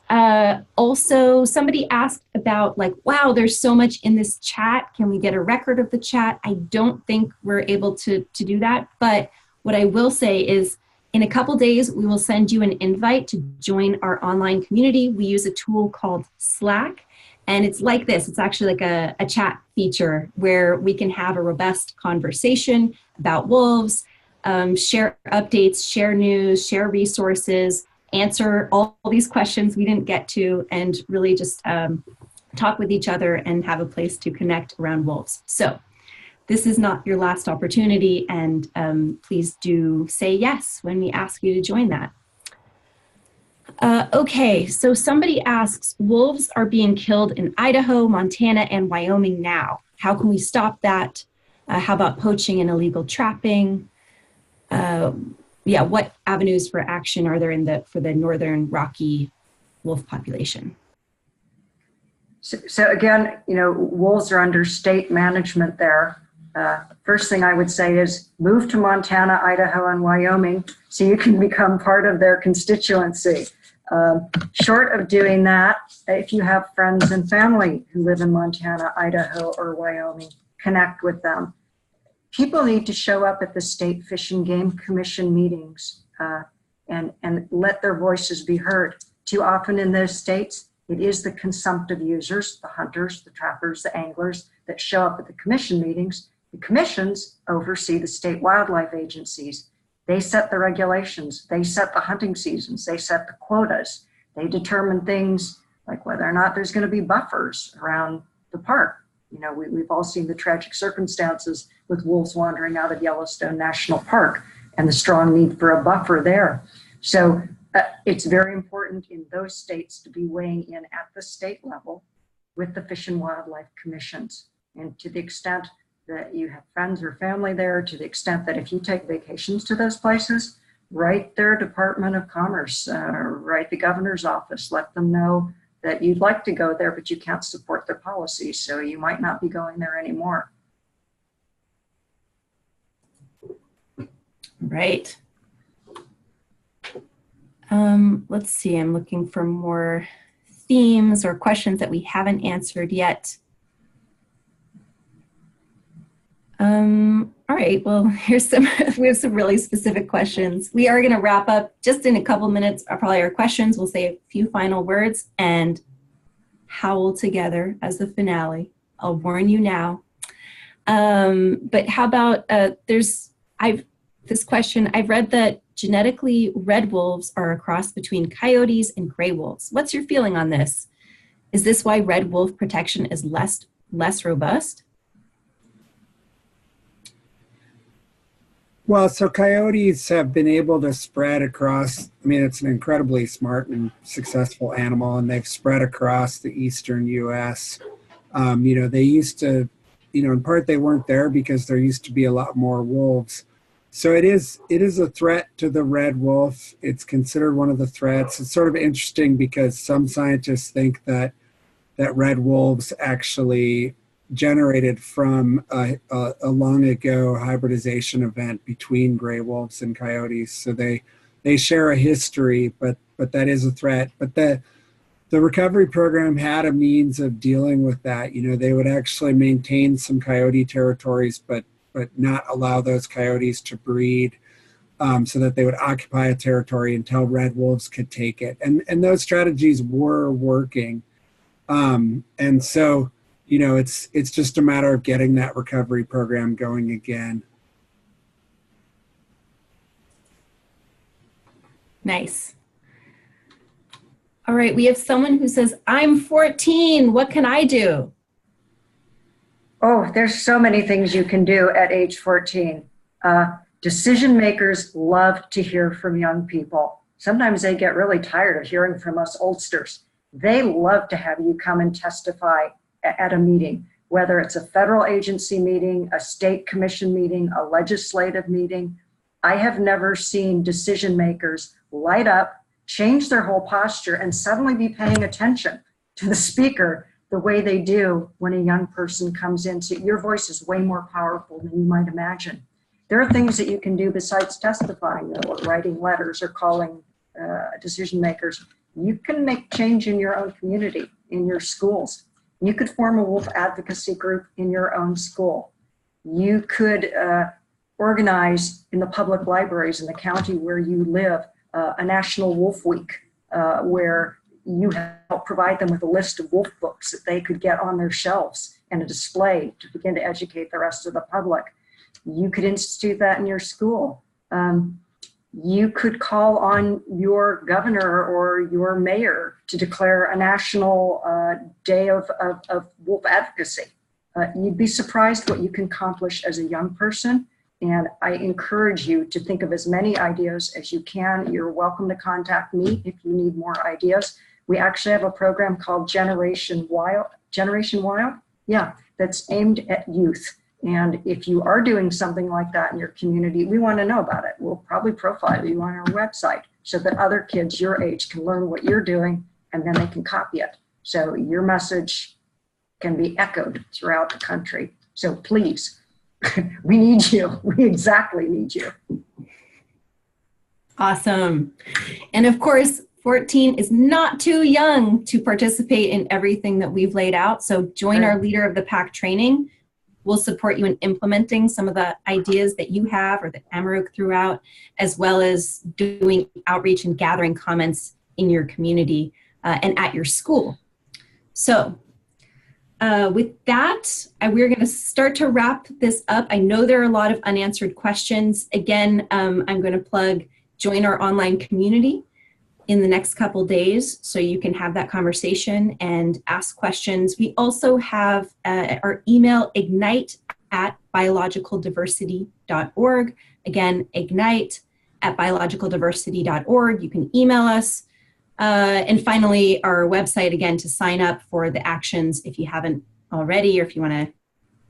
Also, somebody asked about wow, there's so much in this chat. Can we get a record of the chat? I don't think we're able to do that. But what I will say is in a couple days, we will send you an invite to join our online community. We use a tool called Slack. And it's like this. It's actually like a chat feature where we can have a robust conversation about wolves, share updates, share news, share resources, answer all these questions we didn't get to, and really just talk with each other and have a place to connect around wolves. So this is not your last opportunity, and please do say yes when we ask you to join that. Okay, so somebody asks, wolves are being killed in Idaho, Montana, and Wyoming now. How can we stop that? How about poaching and illegal trapping? What avenues for action are there for the northern Rocky wolf population? So again, wolves are under state management there. First thing I would say is move to Montana, Idaho, and Wyoming so you can become part of their constituency. Short of doing that, if you have friends and family who live in Montana, Idaho, or Wyoming, connect with them. People need to show up at the State Fish and Game Commission meetings and let their voices be heard. Too often in those states, it is the consumptive users, the hunters, the trappers, the anglers that show up at the commission meetings. The commissions oversee the state wildlife agencies. They set the regulations, they set the hunting seasons, they set the quotas. They determine things like whether or not there's going to be buffers around the park. We've all seen the tragic circumstances with wolves wandering out of Yellowstone National Park and the strong need for a buffer there. So It's very important in those states to be weighing in at the state level with the Fish and Wildlife Commissions. And to the extent that you have friends or family there, to the extent that if you take vacations to those places, write their Department of Commerce, write the governor's office, let them know that you'd like to go there, but you can't support their policies, so you might not be going there anymore. Right. Let's see, I'm looking for more themes or questions that we haven't answered yet. All right, well, here's some, we have some really specific questions. We are gonna wrap up just in a couple minutes, probably our questions. We'll say a few final words and howl together as the finale. I'll warn you now. But how about, this question, I've read that genetically red wolves are a cross between coyotes and gray wolves. What's your feeling on this? Is this why red wolf protection is less robust? Well, so coyotes have been able to spread across, I mean, it's an incredibly smart and successful animal, and they've spread across the eastern U.S. They used to, in part they weren't there because there used to be a lot more wolves. So it is a threat to the red wolf. It's considered one of the threats. It's sort of interesting because some scientists think that red wolves actually generated from a long ago hybridization event between gray wolves and coyotes. So they share a history, but that is a threat. But the recovery program had a means of dealing with that. They would actually maintain some coyote territories, but not allow those coyotes to breed, so that they would occupy a territory until red wolves could take it. And those strategies were working. And so, it's just a matter of getting that recovery program going again. Nice. All right, we have someone who says, I'm 14, what can I do? Oh, there's so many things you can do at age 14. Decision makers love to hear from young people. Sometimes they get really tired of hearing from us oldsters. They love to have you come and testify at a meeting, whether it's a federal agency meeting, a state commission meeting, a legislative meeting. I have never seen decision makers light up, change their whole posture, and suddenly be paying attention to the speaker the way they do when a young person comes in. So your voice is way more powerful than you might imagine. There are things that you can do besides testifying, though, or writing letters or calling decision makers. You can make change in your own community, in your schools. You could form a wolf advocacy group in your own school. You could organize in the public libraries in the county where you live a National Wolf Week where you help provide them with a list of wolf books that they could get on their shelves and a display to begin to educate the rest of the public. You could institute that in your school. You could call on your governor or your mayor to declare a national day of wolf advocacy. You'd be surprised what you can accomplish as a young person. And I encourage you to think of as many ideas as you can. You're welcome to contact me if you need more ideas. We actually have a program called Generation Wild, yeah, that's aimed at youth. And if you are doing something like that in your community, we want to know about it. We'll probably profile you on our website so that other kids your age can learn what you're doing and then they can copy it. So your message can be echoed throughout the country. So please, we need you. We exactly need you. Awesome. And of course, 14 is not too young to participate in everything that we've laid out. So join our Leader of the Pack training. We'll support you in implementing some of the ideas that you have or that Amaroq threw out, as well as doing outreach and gathering comments in your community and at your school. So with that, we're going to start to wrap this up. I know there are a lot of unanswered questions. Again, I'm going to plug join our online community in the next couple days so you can have that conversation and ask questions. We also have our email ignite@biologicaldiversity.org. Again, ignite at biologicaldiversity.org. You can email us. And finally, our website, again, to sign up for the actions if you haven't already, or if you want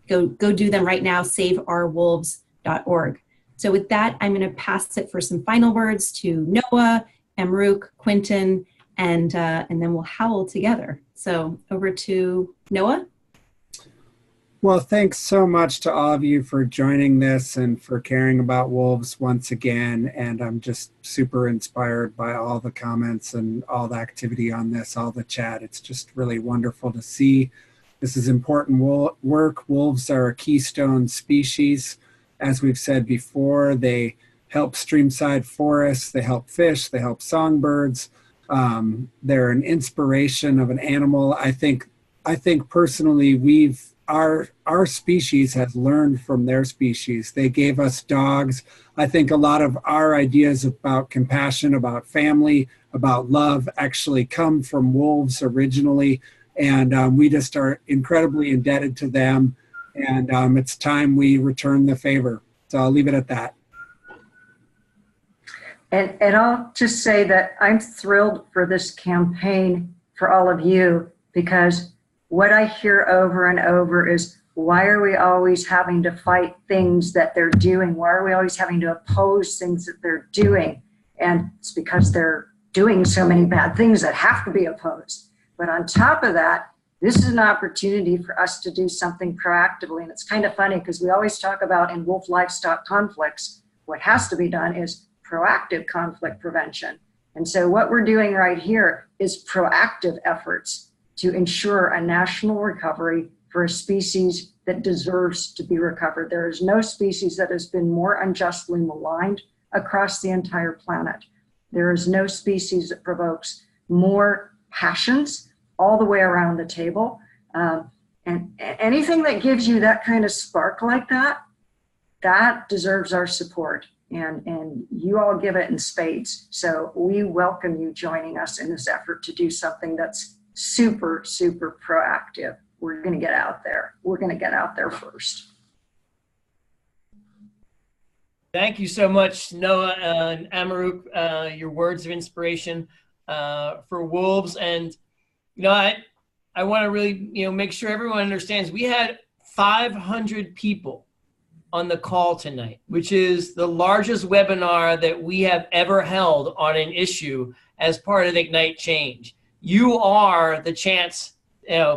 to go do them right now, saveourwolves.org. So with that, I'm going to pass it for some final words to Noah, Emruk, Quentin, and then we'll howl together. So over to Noah. Well, thanks so much to all of you for joining this and for caring about wolves once again. And I'm just super inspired by all the comments and all the activity on this, all the chat. It's just really wonderful to see. This is important work. Wolves are a keystone species. As we've said before, they help streamside forests, they help fish, they help songbirds. They're an inspiration of an animal. I think personally, our species has learned from their species. They gave us dogs. I think a lot of our ideas about compassion, about family, about love actually come from wolves originally. And we just are incredibly indebted to them. And it's time we return the favor. So I'll leave it at that. And I'll just say that I'm thrilled for this campaign for all of you, because what I hear over and over is, why are we always having to fight things that they're doing? Why are we always having to oppose things that they're doing? And it's because they're doing so many bad things that have to be opposed. But on top of that, this is an opportunity for us to do something proactively. And it's kind of funny because we always talk about in wolf livestock conflicts, what has to be done is proactive conflict prevention. And so what we're doing right here is proactive efforts to ensure a national recovery for a species that deserves to be recovered. There is no species that has been more unjustly maligned across the entire planet. There is no species that provokes more passions all the way around the table. And anything that gives you that kind of spark like that, that deserves our support. And you all give it in spades. So we welcome you joining us in this effort to do something that's super, super proactive. We're going to get out there. We're going to get out there first. Thank you so much, Noah and Emruk, your words of inspiration for wolves. And, I want to really, make sure everyone understands we had 500 people on the call tonight, which is the largest webinar that we have ever held on an issue as part of Ignite Change. You are the chance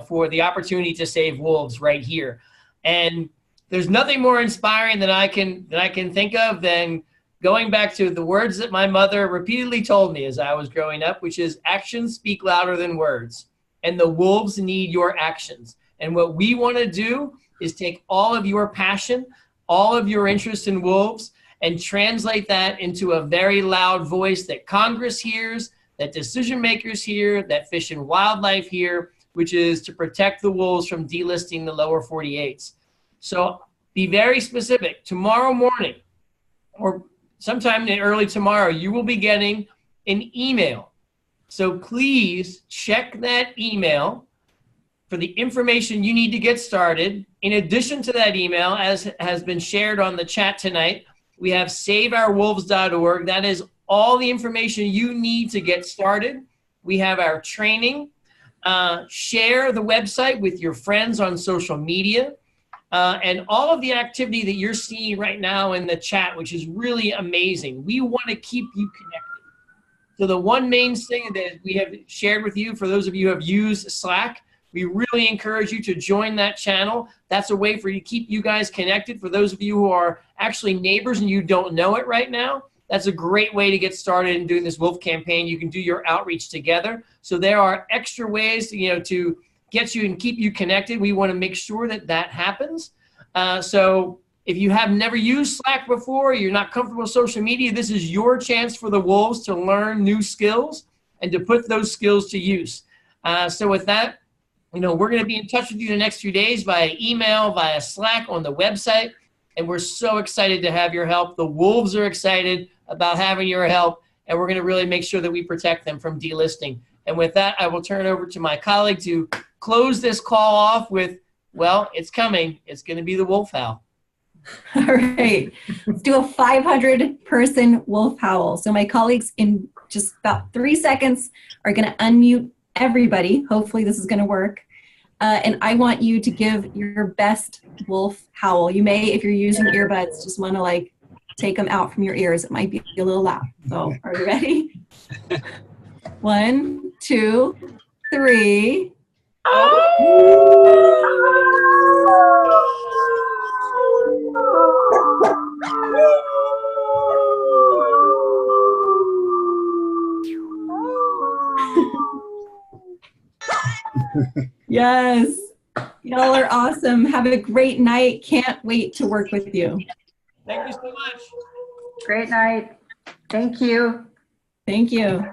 for the opportunity to save wolves right here. And there's nothing more inspiring that I can think of than going back to the words that my mother repeatedly told me as I was growing up, which is actions speak louder than words. And the wolves need your actions. And what we want to do is take all of your passion, all of your interest in wolves, and translate that into a very loud voice that Congress hears, that decision makers hear, that Fish and Wildlife hear, which is to protect the wolves from delisting the lower 48s. So be very specific. Tomorrow morning, or sometime early tomorrow, you will be getting an email. So please check that email for the information you need to get started. In addition to that email, as has been shared on the chat tonight, we have saveourwolves.org. That is all the information you need to get started. We have our training. Share the website with your friends on social media. And all of the activity that you're seeing right now in the chat, which is really amazing. We want to keep you connected. So the one main thing that we have shared with you, for those of you who have used Slack, we really encourage you to join that channel. That's a way for you to keep you guys connected. For those of you who are actually neighbors and you don't know it right now, that's a great way to get started in doing this wolf campaign. You can do your outreach together. So there are extra ways to get you and keep you connected. We want to make sure that that happens. So if you have never used Slack before, you're not comfortable with social media, this is your chance for the wolves to learn new skills and to put those skills to use. So with that, we're going to be in touch with you the next few days via email, via Slack, on the website. And we're so excited to have your help. The wolves are excited about having your help. And we're going to really make sure that we protect them from delisting. And with that, I will turn it over to my colleague to close this call off with, well, it's coming. It's going to be the wolf howl. All right, let's do a 500-person wolf howl. So my colleagues in just about 3 seconds are going to unmute everybody. Hopefully this is going to work. And I want you to give your best wolf howl. You may, if you're using earbuds, just want to like take them out from your ears. It might be a little loud. So are you ready? 1, 2, 3. Yes, y'all are awesome. Have a great night. Can't wait to work with you. Thank you so much. Great night. Thank you. Thank you.